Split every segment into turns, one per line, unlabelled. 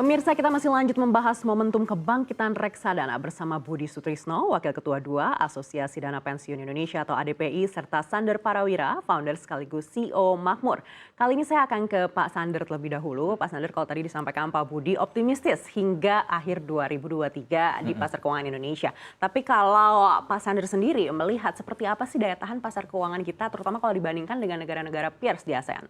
Pemirsa, kita masih lanjut membahas momentum kebangkitan reksadana bersama Budi Sutrisno, Wakil Ketua 2 Asosiasi Dana Pensiun Indonesia atau ADPI, serta Sander Parawira, founder sekaligus CEO Makmur. Kali ini saya akan ke Pak Sander terlebih dahulu. Pak Sander, kalau tadi disampaikan Pak Budi optimistis hingga akhir 2023 di pasar keuangan Indonesia. Tapi kalau Pak Sander sendiri melihat seperti apa sih daya tahan pasar keuangan kita, terutama kalau dibandingkan dengan negara-negara peers di ASEAN?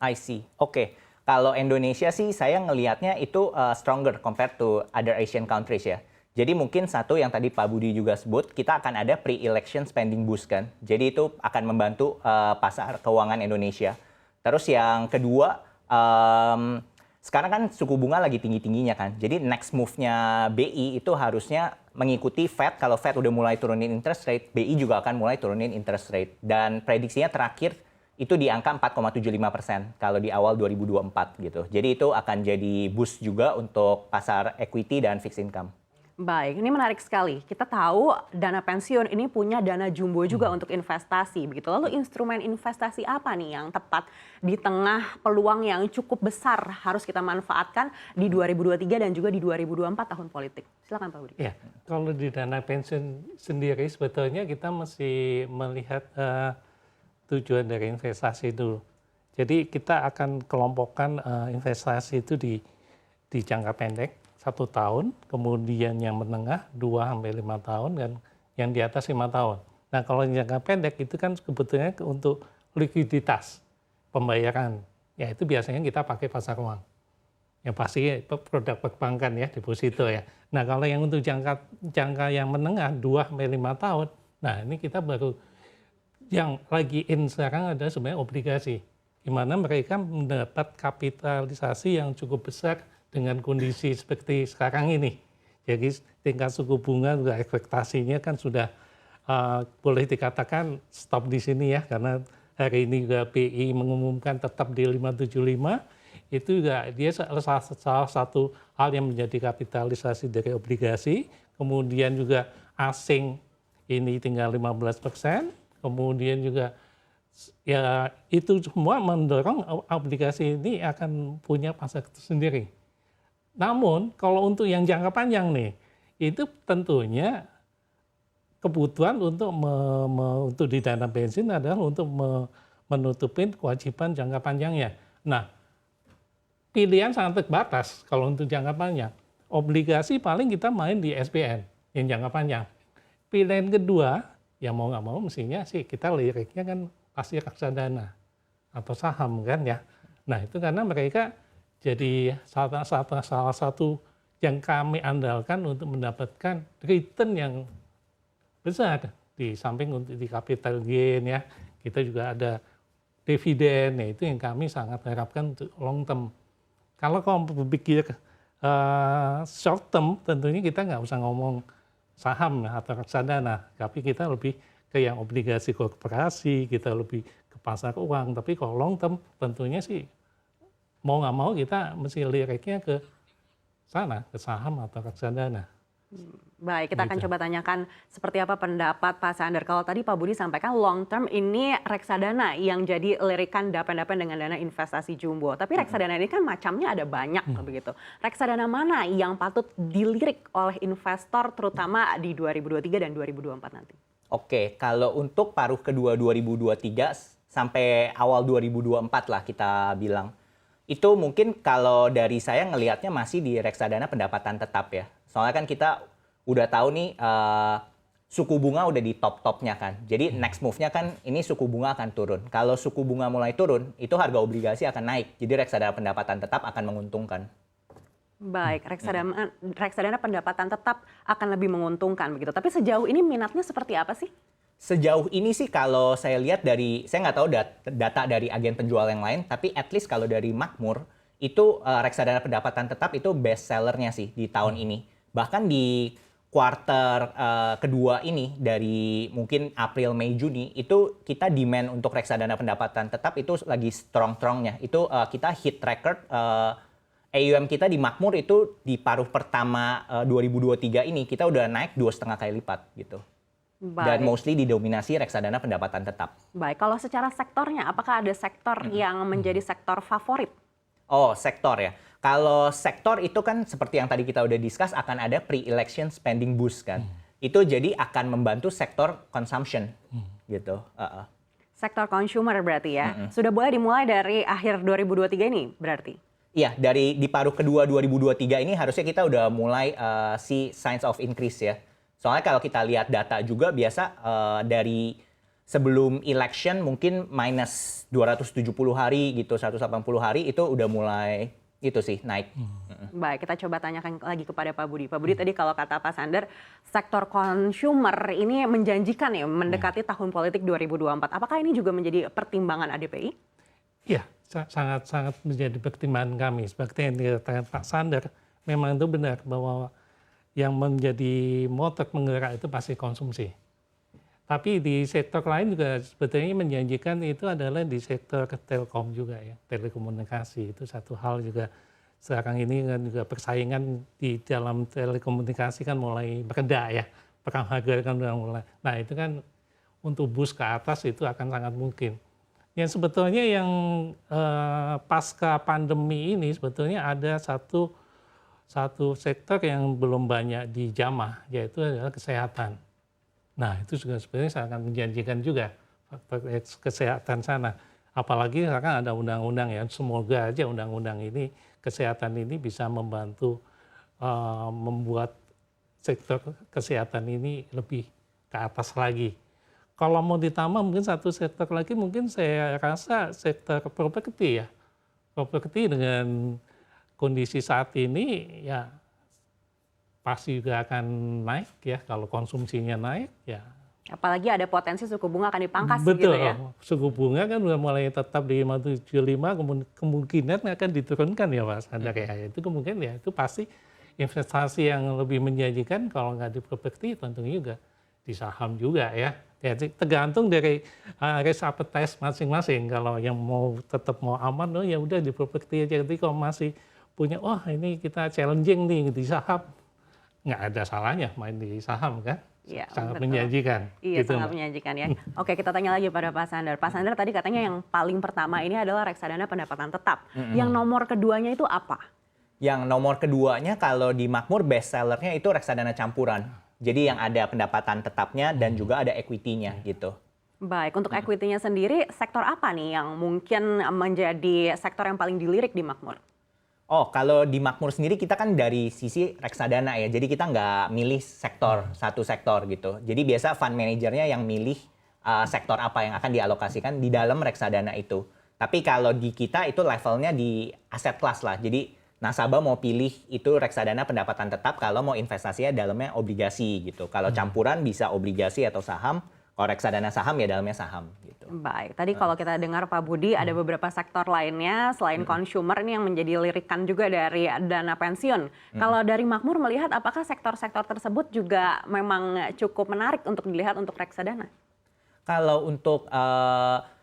I see. Oke. Kalau Indonesia sih saya ngelihatnya itu stronger compared to other Asian countries ya. Jadi mungkin satu yang tadi Pak Budi juga sebut, kita akan ada pre-election spending boost kan. Jadi itu akan membantu pasar keuangan Indonesia. Terus yang kedua, sekarang kan suku bunga lagi tinggi-tingginya kan. Jadi next move-nya BI itu harusnya mengikuti Fed. Kalau Fed udah mulai turunin interest rate, BI juga akan mulai turunin interest rate. Dan prediksinya terakhir itu di angka 4,75% kalau di awal 2024 gitu. Jadi itu akan jadi boost juga untuk pasar equity dan fixed income.
Baik, ini menarik sekali. Kita tahu dana pensiun ini punya dana jumbo juga untuk investasi, begitu. Lalu instrumen investasi apa nih yang tepat di tengah peluang yang cukup besar harus kita manfaatkan di 2023 dan juga di 2024 tahun politik? Silakan Pak Budi.
Ya, kalau di dana pensiun sendiri sebetulnya kita mesti melihat tujuan dari investasi dulu. Jadi kita akan kelompokkan investasi itu di jangka pendek 1 tahun, kemudian yang menengah 2-5 tahun, dan yang di atas 5 tahun. Nah kalau jangka pendek itu kan sebetulnya untuk likuiditas pembayaran. Ya itu biasanya kita pakai pasar uang. Yang pasti produk perbankan ya, deposito ya. Nah kalau yang untuk jangka yang menengah 2-5 tahun, nah ini kita baru yang lagi in sekarang ada sebenarnya obligasi, di mana mereka mendapat kapitalisasi yang cukup besar dengan kondisi seperti sekarang ini. Jadi tingkat suku bunga juga ekspektasinya kan sudah boleh dikatakan stop di sini ya, karena hari ini juga BI mengumumkan tetap di 575, itu juga dia salah satu hal yang menjadi kapitalisasi dari obligasi, kemudian juga asing ini tinggal 15%, kemudian juga ya itu semua mendorong obligasi ini akan punya pasar tersendiri. Namun kalau untuk yang jangka panjang nih, itu tentunya kebutuhan untuk di dana pensiun adalah untuk menutupin kewajiban jangka panjangnya. Nah, pilihan sangat terbatas kalau untuk jangka panjang. Obligasi paling kita main di SPN yang jangka panjang. Pilihan kedua, ya mau nggak mau mestinya sih kita liriknya kan pasti reksadana atau saham kan ya. Nah itu karena mereka jadi salah satu yang kami andalkan untuk mendapatkan return yang besar. Di samping untuk di capital gain ya, kita juga ada dividen, ya itu yang kami sangat harapkan untuk long term. Kalau kamu berpikir short term, tentunya kita nggak usah ngomong saham atau reksadana, tapi kita lebih ke yang obligasi korporasi, kita lebih ke pasar uang. Tapi kalau long term tentunya sih mau nggak mau kita mesti liriknya ke sana, ke saham atau reksadana.
Baik, kita akan coba tanyakan seperti apa pendapat Pak Sander. Kalau tadi Pak Budi sampaikan long term ini reksadana yang jadi lirikan dapen-dapen dengan dana investasi jumbo. Tapi reksadana ini kan macamnya ada banyak begitu. Reksadana mana yang patut dilirik oleh investor terutama di 2023 dan 2024 nanti?
Oke, kalau untuk paruh kedua 2023 sampai awal 2024 lah kita bilang. Itu mungkin kalau dari saya ngelihatnya masih di reksadana pendapatan tetap ya. Soalnya kan kita udah tahu nih suku bunga udah di top-topnya kan. Jadi next move-nya kan ini suku bunga akan turun. Kalau suku bunga mulai turun, itu harga obligasi akan naik. Jadi reksadana pendapatan tetap akan menguntungkan.
Baik, reksadana pendapatan tetap akan lebih menguntungkan begitu. Tapi sejauh ini minatnya seperti apa sih?
Sejauh ini sih kalau saya lihat dari, saya nggak tahu data dari agen penjual yang lain, tapi at least kalau dari Makmur, itu reksadana pendapatan tetap itu best sellernya sih di tahun ini. Bahkan di quarter kedua ini, dari mungkin April, Mei, Juni, itu kita demand untuk reksadana pendapatan tetap itu lagi strong-strongnya. Itu kita hit record, AUM kita di Makmur itu di paruh pertama 2023 ini, kita udah naik 2,5 kali lipat gitu.
Baik.
Dan mostly didominasi reksadana pendapatan tetap.
Baik, kalau secara sektornya, apakah ada sektor yang menjadi sektor favorit?
Oh, sektor ya. Kalau sektor itu kan seperti yang tadi kita udah discuss akan ada pre-election spending boost kan. Itu jadi akan membantu sektor consumption gitu.
Sektor consumer berarti ya. Sudah boleh dimulai dari akhir 2023 ini berarti?
Iya, di paruh kedua 2023 ini harusnya kita udah mulai see signs of increase ya. Soalnya kalau kita lihat data juga biasa dari sebelum election mungkin minus 270 hari gitu, 180 hari itu udah mulai itu sih naik.
Baik, kita coba tanyakan lagi kepada Pak Budi. Pak Budi tadi kalau kata Pak Sander, sektor consumer ini menjanjikan ya mendekati tahun politik 2024. Apakah ini juga menjadi pertimbangan ADPI?
Iya, sangat menjadi pertimbangan kami. Seperti yang dikatakan Pak Sander, memang itu benar bahwa yang menjadi motor penggerak itu pasti konsumsi. Tapi di sektor lain juga sebetulnya menjanjikan itu adalah di sektor telkom juga ya, telekomunikasi itu satu hal juga. Sekarang ini kan juga persaingan di dalam telekomunikasi kan mulai mereda ya, perang harga kan udah mulai. Nah itu kan untuk boost ke atas itu akan sangat mungkin. Yang sebetulnya yang pasca pandemi ini sebetulnya ada satu sektor yang belum banyak dijamah, yaitu adalah kesehatan. Nah itu juga sebenarnya sangat menjanjikan juga faktor kesehatan sana. Apalagi sekarang ada undang-undang ya, semoga aja undang-undang ini, kesehatan ini bisa membantu membuat sektor kesehatan ini lebih ke atas lagi. Kalau mau ditambah mungkin satu sektor lagi, mungkin saya rasa sektor properti ya. Properti dengan kondisi saat ini ya pasti juga akan naik ya, kalau konsumsinya naik ya.
Apalagi ada potensi suku bunga akan dipangkas
Betul,
gitu ya.
suku bunga kan udah mulai tetap di 5,75, kemungkinan akan diturunkan ya Pak Sander ya. Itu kemungkinan ya, itu pasti investasi yang lebih menjanjikan kalau nggak di properti tentunya juga di saham juga ya. Ya tergantung dari risk appetite masing-masing. Kalau yang mau tetap mau aman, ya udah di properti aja. Jadi kalau masih punya, wah ini kita challenging nih di saham, nggak ada salahnya main di saham kan.
Iya,
sangat
betul.
menjanjikan.
Iya,
gitu,
sangat
Mbak.
menjanjikan ya. Oke, kita tanya lagi pada Pak Sander. Pak Sander tadi katanya yang paling pertama ini adalah reksadana pendapatan tetap. Yang nomor keduanya itu apa?
Yang nomor keduanya kalau di Makmur best sellernya itu reksadana campuran. Jadi yang ada pendapatan tetapnya dan juga ada equity-nya gitu.
Baik, untuk equity-nya sendiri, sektor apa nih yang mungkin menjadi sektor yang paling dilirik di Makmur?
Oh, kalau di Makmur sendiri kita kan dari sisi reksadana ya. Jadi kita nggak milih sektor, satu sektor gitu. Jadi biasa fund manajernya yang milih sektor apa yang akan dialokasikan di dalam reksadana itu. Tapi kalau di kita itu levelnya di aset class lah. Jadi nasabah mau pilih itu reksadana pendapatan tetap kalau mau investasinya dalamnya obligasi gitu. Kalau campuran bisa obligasi atau saham. Kalau reksadana saham ya dalamnya saham gitu.
Baik, tadi kalau kita dengar Pak Budi ada beberapa sektor lainnya selain consumer ini yang menjadi lirikan juga dari dana pensiun. Kalau dari Makmur melihat apakah sektor-sektor tersebut juga memang cukup menarik untuk dilihat untuk reksadana?
Kalau untuk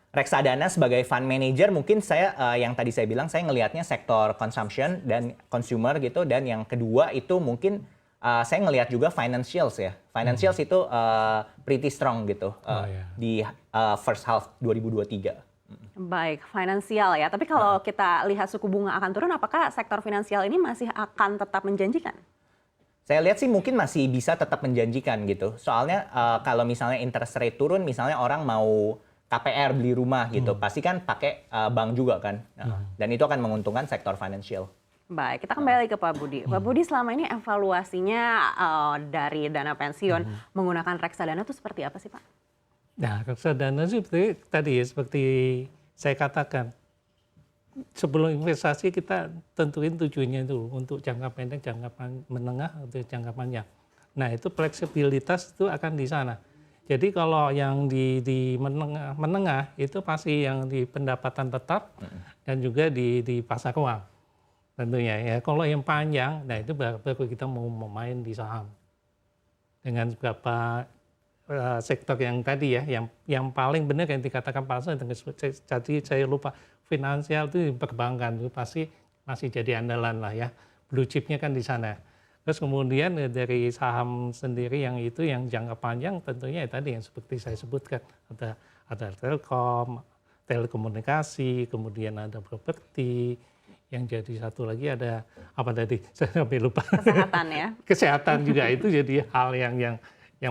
reksadana sebagai fund manager mungkin saya yang tadi saya bilang saya ngelihatnya sektor consumption dan consumer gitu, dan yang kedua itu mungkin saya ngelihat juga financials ya. Financials itu pretty strong gitu di first half 2023.
Baik, finansial ya. Tapi kalau kita lihat suku bunga akan turun, apakah sektor finansial ini masih akan tetap menjanjikan?
Saya lihat sih mungkin masih bisa tetap menjanjikan gitu. Soalnya kalau misalnya interest rate turun, misalnya orang mau KPR beli rumah gitu, pasti kan pakai bank juga kan. Dan itu akan menguntungkan sektor financial.
Baik, kita kembali ke Pak Budi. Pak Budi, selama ini evaluasinya dari dana pensiun menggunakan reksadana itu seperti apa sih Pak?
Nah, reksadana sih tadi ya, seperti saya katakan, sebelum investasi kita tentuin tujuannya dulu untuk jangka pendek, jangka menengah, atau jangka panjang. Nah itu fleksibilitas itu akan di sana. Jadi kalau yang di menengah itu pasti yang di pendapatan tetap dan juga di pasar uang. Tentunya ya, kalau yang panjang, nah itu baru kita mau main di saham dengan beberapa sektor yang tadi ya, yang paling benar yang dikatakan Pak Hasan, tadi saya lupa, finansial itu perbankan itu pasti masih jadi andalan lah ya, blue chipnya kan di sana. Terus kemudian dari saham sendiri yang itu yang jangka panjang tentunya ya tadi yang seperti saya sebutkan, ada telkom, telekomunikasi, kemudian ada properti. yang jadi satu lagi ada apa tadi? Saya sampai lupa.
Kesehatan ya.
Kesehatan juga itu jadi hal yang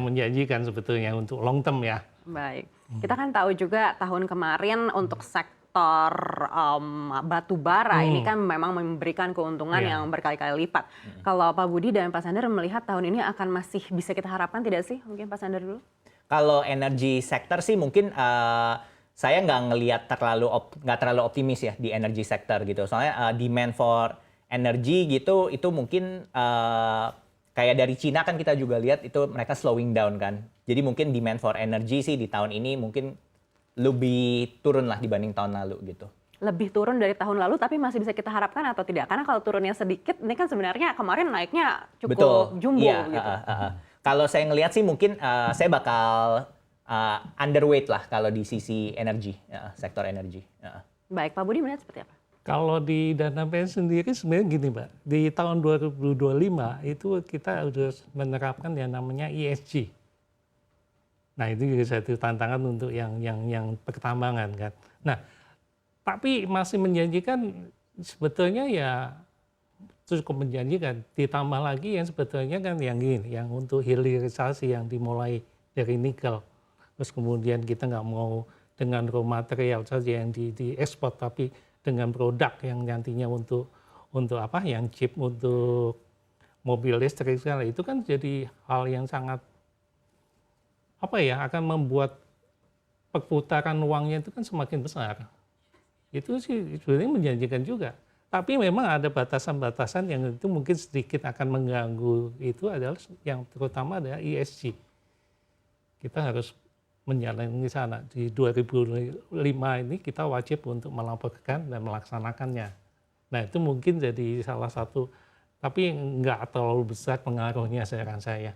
menjanjikan sebetulnya untuk long term ya.
Baik, kita kan tahu juga tahun kemarin untuk sektor batu bara ini kan memang memberikan keuntungan yang berkali-kali lipat. Kalau Pak Budi dan Pak Sander melihat tahun ini akan masih bisa kita harapkan tidak sih? Mungkin Pak Sander dulu.
Kalau energy sector sih mungkin saya nggak ngelihat nggak terlalu optimis ya di energy sector gitu. Soalnya demand for energy gitu itu mungkin kayak dari Cina kan kita juga lihat itu mereka slowing down kan. Jadi mungkin demand for energy sih di tahun ini mungkin lebih turun lah dibanding tahun lalu gitu.
Lebih turun dari tahun lalu tapi masih bisa kita harapkan atau tidak? Karena kalau turunnya sedikit ini kan sebenarnya kemarin naiknya cukup jumbo gitu.
Kalau saya ngelihat sih mungkin saya bakal underweight lah kalau di sisi energi, sektor energi.
Baik, Pak Budi melihat seperti apa?
Kalau di dana pensiun sendiri sebenarnya gini Mbak, di tahun 2025 itu kita udah menerapkan yang namanya ESG. Nah itu juga satu tantangan untuk yang pertambangan kan. Nah tapi masih menjanjikan sebetulnya ya cukup menjanjikan. Ditambah lagi yang sebetulnya kan yang gini, yang untuk hilirisasi yang dimulai dari nikel. Terus kemudian kita nggak mau dengan raw material saja yang diekspor, tapi dengan produk yang nantinya untuk apa, yang chip untuk mobil listrik itu kan jadi hal yang sangat apa ya, akan membuat perputaran uangnya itu kan semakin besar. Itu sih sebenarnya menjanjikan juga. Tapi memang ada batasan-batasan yang itu mungkin sedikit akan mengganggu, itu adalah yang terutama adalah ESG. Kita harus menjalani di sana. Di 2005 ini kita wajib untuk melaporkan dan melaksanakannya. Nah itu mungkin jadi salah satu, tapi nggak terlalu besar pengaruhnya saya.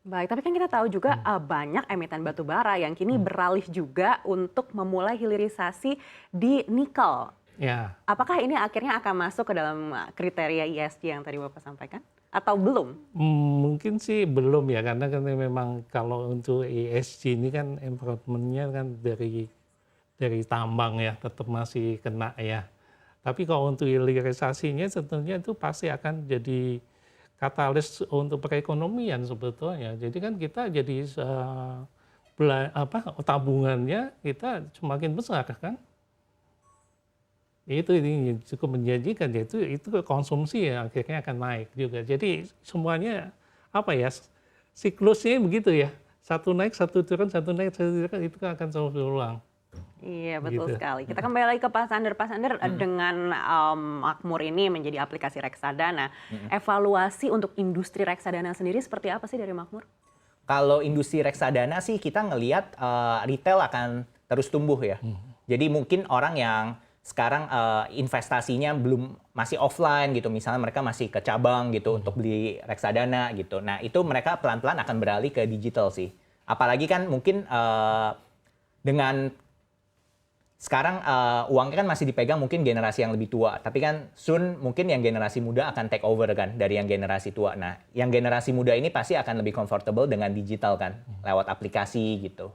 Baik, tapi kan kita tahu juga banyak emiten batu bara yang kini beralih juga untuk memulai hilirisasi di nikel.
Ya.
Apakah ini akhirnya akan masuk ke dalam kriteria ESG yang tadi Bapak sampaikan? Atau belum?
Mungkin sih belum ya, karena kan memang kalau untuk ESG ini kan environment-nya kan dari tambang ya, tetap masih kena ya. Tapi kalau untuk hilirisasinya tentunya itu pasti akan jadi katalis untuk perekonomian sebetulnya. Jadi kan kita jadi tabungannya kita semakin besar kan. Itu ini cukup menjanjikan, itu konsumsi ya akhirnya akan naik juga. Jadi semuanya apa ya, siklusnya begitu ya. Satu naik, satu turun, satu naik, satu turun, itu akan selalu berulang.
Iya betul
Gitu.
sekali. Kita kembali lagi ke Pak Sander. Pak Sander, dengan Makmur ini menjadi aplikasi reksadana, evaluasi untuk industri reksadana sendiri seperti apa sih dari Makmur?
Kalau industri reksadana sih kita ngelihat retail akan terus tumbuh ya. Jadi mungkin orang yang sekarang investasinya masih offline gitu, misalnya mereka masih ke cabang gitu untuk beli reksadana gitu. Nah itu mereka pelan-pelan akan beralih ke digital sih. Apalagi kan mungkin dengan sekarang uangnya kan masih dipegang mungkin generasi yang lebih tua, tapi kan soon mungkin yang generasi muda akan take over kan dari yang generasi tua. Nah, yang generasi muda ini pasti akan lebih comfortable dengan digital kan, lewat aplikasi gitu.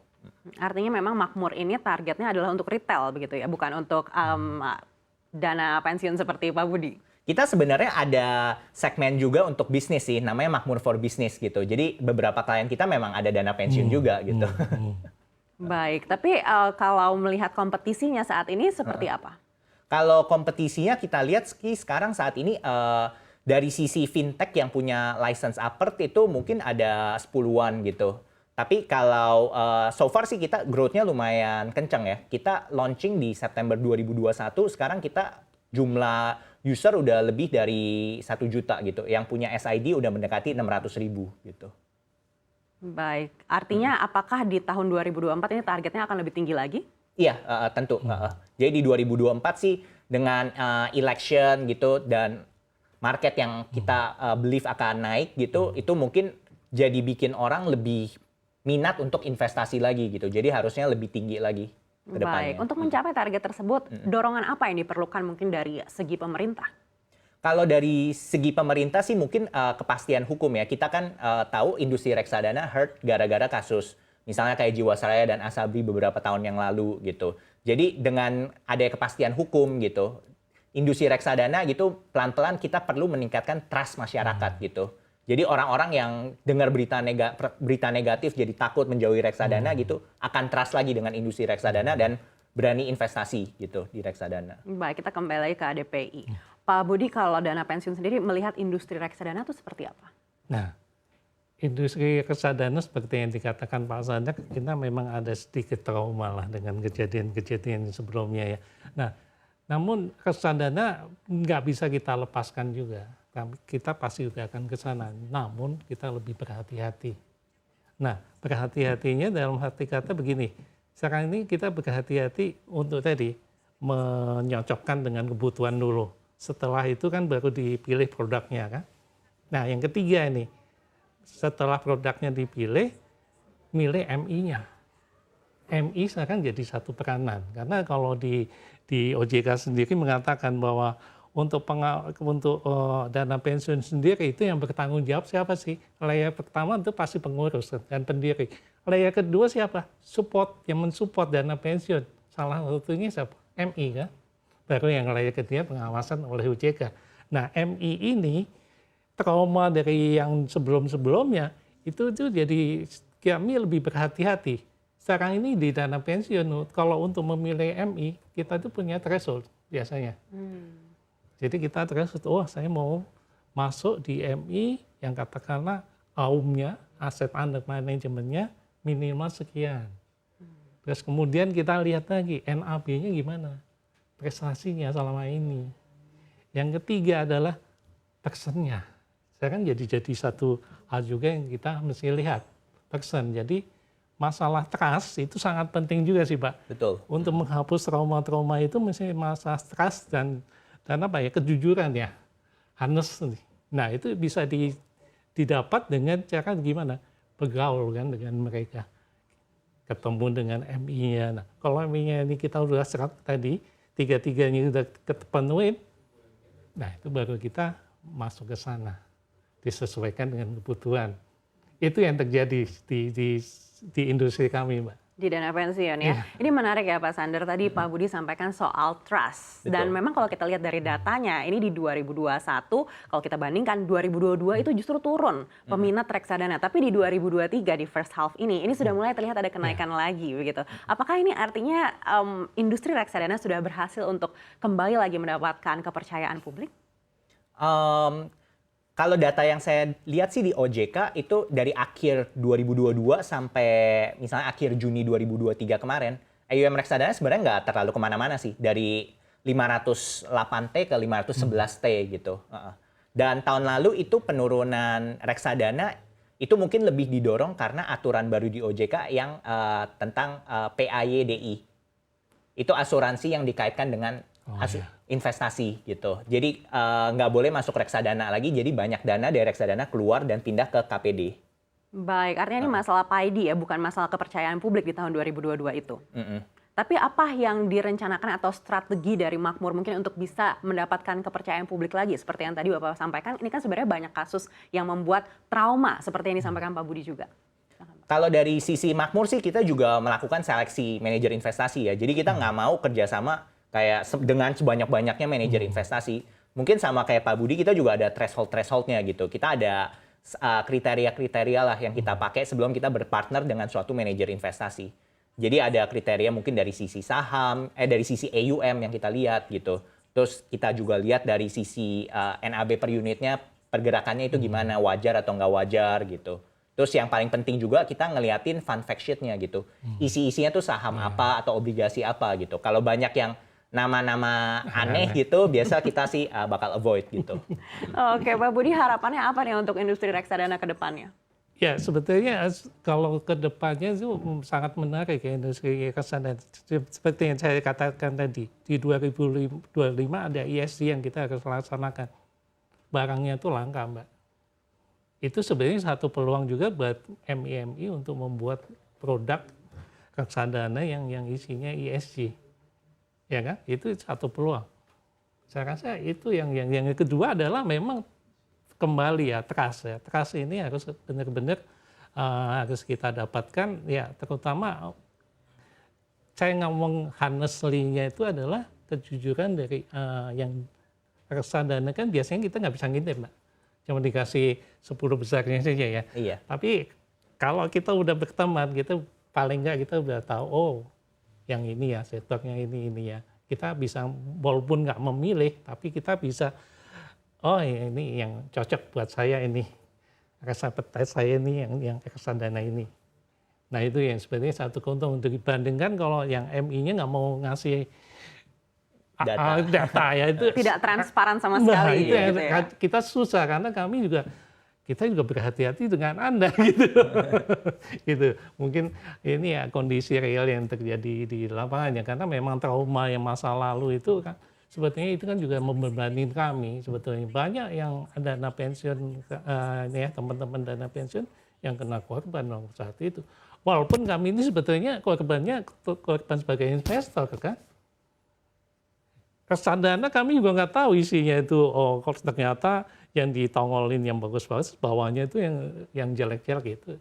Artinya memang Makmur ini targetnya adalah untuk retail begitu ya, bukan untuk dana pensiun seperti Pak Budi.
Kita sebenarnya ada segmen juga untuk bisnis sih, namanya Makmur for Business gitu. Jadi beberapa klien kita memang ada dana pensiun juga gitu.
Baik, tapi kalau melihat kompetisinya saat ini seperti apa?
Kalau kompetisinya kita lihat sekarang saat ini dari sisi fintech yang punya license Apert itu mungkin ada 10-an gitu. Tapi kalau so far sih kita growth-nya lumayan kencang ya. Kita launching di September 2021, sekarang kita jumlah user udah lebih dari 1 juta gitu. Yang punya SID udah mendekati 600.000 gitu.
Baik, artinya apakah di tahun 2024 ini targetnya akan lebih tinggi lagi?
Iya, tentu. Jadi di 2024 sih dengan election gitu dan market yang kita believe akan naik gitu, itu mungkin jadi bikin orang lebih minat untuk investasi lagi gitu. Jadi harusnya lebih tinggi lagi ke depannya.
Baik, untuk mencapai target tersebut, dorongan apa yang diperlukan mungkin dari segi pemerintah?
Kalau dari segi pemerintah sih mungkin kepastian hukum ya. Kita kan tahu industri reksadana hurt gara-gara kasus misalnya kayak Jiwasraya dan Asabri beberapa tahun yang lalu gitu. Jadi dengan ada kepastian hukum gitu, industri reksadana gitu pelan-pelan kita perlu meningkatkan trust masyarakat gitu. Jadi orang-orang yang dengar berita negatif jadi takut menjauhi reksadana gitu akan trust lagi dengan industri reksadana dan berani investasi gitu di reksadana.
Baik, kita kembali lagi ke ADPI. Pak Budi, kalau dana pensiun sendiri melihat industri reksadana itu seperti apa?
Nah, industri reksadana seperti yang dikatakan Pak Sandar, kita memang ada sedikit trauma lah dengan kejadian-kejadian sebelumnya ya. Nah, namun reksadana nggak bisa kita lepaskan juga. Kita pasti juga akan ke sana, namun kita lebih berhati-hati. Nah, berhati-hatinya dalam arti kata begini, sekarang ini kita berhati-hati untuk tadi menyocokkan dengan kebutuhan dulu. Setelah itu kan baru dipilih produknya kan. Nah, yang ketiga ini, setelah produknya dipilih, milih MI-nya. MI sekarang jadi satu peranan, karena kalau di OJK sendiri mengatakan bahwa untuk dana pensiun sendiri itu yang bertanggung jawab siapa sih? Layer pertama itu pasti pengurus dan pendiri. Layer kedua siapa? Support, yang mensupport dana pensiun. Salah satunya siapa? MI kan? Baru yang layer ketiga pengawasan oleh OJK. Nah, MI ini trauma dari yang sebelum-sebelumnya itu jadi kami lebih berhati-hati. Sekarang ini di dana pensiun, kalau untuk memilih MI, kita itu punya threshold biasanya. Jadi kita threshold, oh saya mau masuk di MI yang katakanlah AUM-nya, aset under manajemennya minimal sekian. Terus kemudian kita lihat lagi NAB-nya gimana, prestasinya selama ini. Yang ketiga adalah persennya. Sekarang jadi satu hal juga yang kita mesti lihat, persen. Jadi masalah trust itu sangat penting juga sih Pak.
Betul.
Untuk menghapus trauma-trauma itu mesti masalah trust dan apa ya, kejujuran ya, honest. Nah itu bisa didapat dengan cara gimana, bergaul kan dengan mereka, ketemu dengan MI-nya. Nah kalau MI-nya ini kita udah serat tadi, tiga-tiganya udah kepenuhin, nah itu baru kita masuk ke sana, disesuaikan dengan kebutuhan. Itu yang terjadi di industri kami, Mbak.
Di dana pensiun ya. Ini menarik ya Pak Sandar, tadi Pak Budi sampaikan soal trust.
Betul.
Dan memang kalau kita lihat dari datanya, ini di 2021, kalau kita bandingkan 2022 itu justru turun peminat reksadana. Tapi di 2023 di first half ini sudah mulai terlihat ada kenaikan lagi begitu. Apakah ini artinya industri reksadana sudah berhasil untuk kembali lagi mendapatkan kepercayaan publik?
Kalau data yang saya lihat sih di OJK itu dari akhir 2022 sampai misalnya akhir Juni 2023 kemarin, AUM reksadana sebenarnya nggak terlalu kemana-mana sih. Dari 508T ke 511T gitu. Dan tahun lalu itu penurunan reksadana itu mungkin lebih didorong karena aturan baru di OJK yang tentang PAYDI. Itu asuransi yang dikaitkan dengan investasi gitu. Jadi nggak boleh masuk reksadana lagi, jadi banyak dana dari reksadana keluar dan pindah ke KPD.
Baik, artinya ini masalah PAYD ya, bukan masalah kepercayaan publik di tahun 2022 itu. Tapi apa yang direncanakan atau strategi dari Makmur mungkin untuk bisa mendapatkan kepercayaan publik lagi? Seperti yang tadi Bapak sampaikan, ini kan sebenarnya banyak kasus yang membuat trauma, seperti yang disampaikan Pak Budi juga.
Kalau dari sisi Makmur sih kita juga melakukan seleksi manajer investasi ya. Jadi kita nggak mau kerjasama kayak dengan sebanyak-banyaknya manajer investasi. Mungkin sama kayak Pak Budi, kita juga ada threshold-thresholdnya gitu. Kita ada kriteria-kriteria lah yang kita pakai sebelum kita berpartner dengan suatu manajer investasi. Jadi ada kriteria mungkin dari sisi saham, dari sisi AUM yang kita lihat gitu. Terus kita juga lihat dari sisi NAB per unitnya, pergerakannya itu gimana, wajar atau nggak wajar gitu. Terus yang paling penting juga kita ngeliatin fund fact sheet-nya gitu. Isi-isinya tuh saham apa atau obligasi apa gitu. Kalau banyak yang nama-nama aneh gitu, biasa kita sih bakal avoid gitu.
Oke, Pak Budi, harapannya apa nih untuk industri reksadana ke depannya?
Ya, sebetulnya kalau ke depannya itu sangat menarik ya industri reksadana. Seperti yang saya katakan tadi, di 2025 ada ESG yang kita harus laksanakan. Barangnya itu langka, Mbak. Itu sebenarnya satu peluang juga buat MI untuk membuat produk reksadana yang isinya ESG. Ya kan? Itu satu peluang. Saya rasa itu yang kedua adalah memang kembali ya trust ya. Trust ini harus benar-benar harus kita dapatkan ya, terutama saya ngomong honestly-nya itu adalah kejujuran dari yang reksadana kan biasanya kita nggak bisa ngintip, Mbak. Cuma dikasih 10 besarnya saja ya.
Iya.
Tapi kalau kita udah berteman, kita paling nggak kita udah tahu, oh yang ini ya, sektornya ini ya. Kita bisa, walaupun nggak memilih, tapi kita bisa, oh ini yang cocok buat saya ini. Reksadana saya ini yang reksadana ini. Nah itu yang sebenarnya satu keuntungan untuk dibandingkan kalau yang MI-nya nggak mau ngasih data ya itu
Tidak transparan sama
nah,
sekali.
itu yang
gitu ya.
kita susah karena kita juga berhati-hati dengan Anda gitu. Gitu. Mungkin ini ya kondisi real yang terjadi di lapangannya karena memang trauma yang masa lalu itu kan sebetulnya itu kan juga membebani kami sebetulnya. Banyak yang dana pensiun ya teman-teman dana pensiun yang kena korban saat itu. Walaupun kami ini sebetulnya korban sebagai investor kan. Reksadana kami juga nggak tahu isinya itu, oh ternyata yang ditongolin yang bagus-bagus, bawahnya itu yang jelek-jelek itu.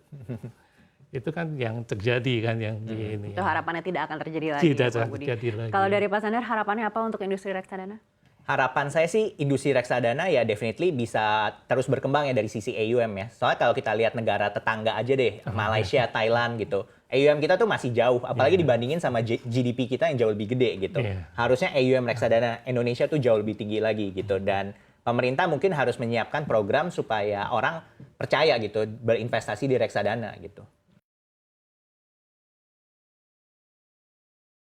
Itu kan yang terjadi kan yang di ini.
Itu harapannya tidak akan terjadi lagi.
Tidak
Pak Budi.
terjadi lagi.
Kalau dari Pak Sandar, harapannya apa untuk industri reksadana?
Harapan saya sih industri reksadana ya definitely bisa terus berkembang ya dari sisi AUM ya. Soalnya kalau kita lihat negara tetangga aja deh, Malaysia, Thailand gitu. AUM kita tuh masih jauh, apalagi dibandingin sama GDP kita yang jauh lebih gede gitu. Harusnya AUM reksadana Indonesia tuh jauh lebih tinggi lagi gitu. Dan pemerintah mungkin harus menyiapkan program supaya orang percaya gitu berinvestasi di reksadana gitu.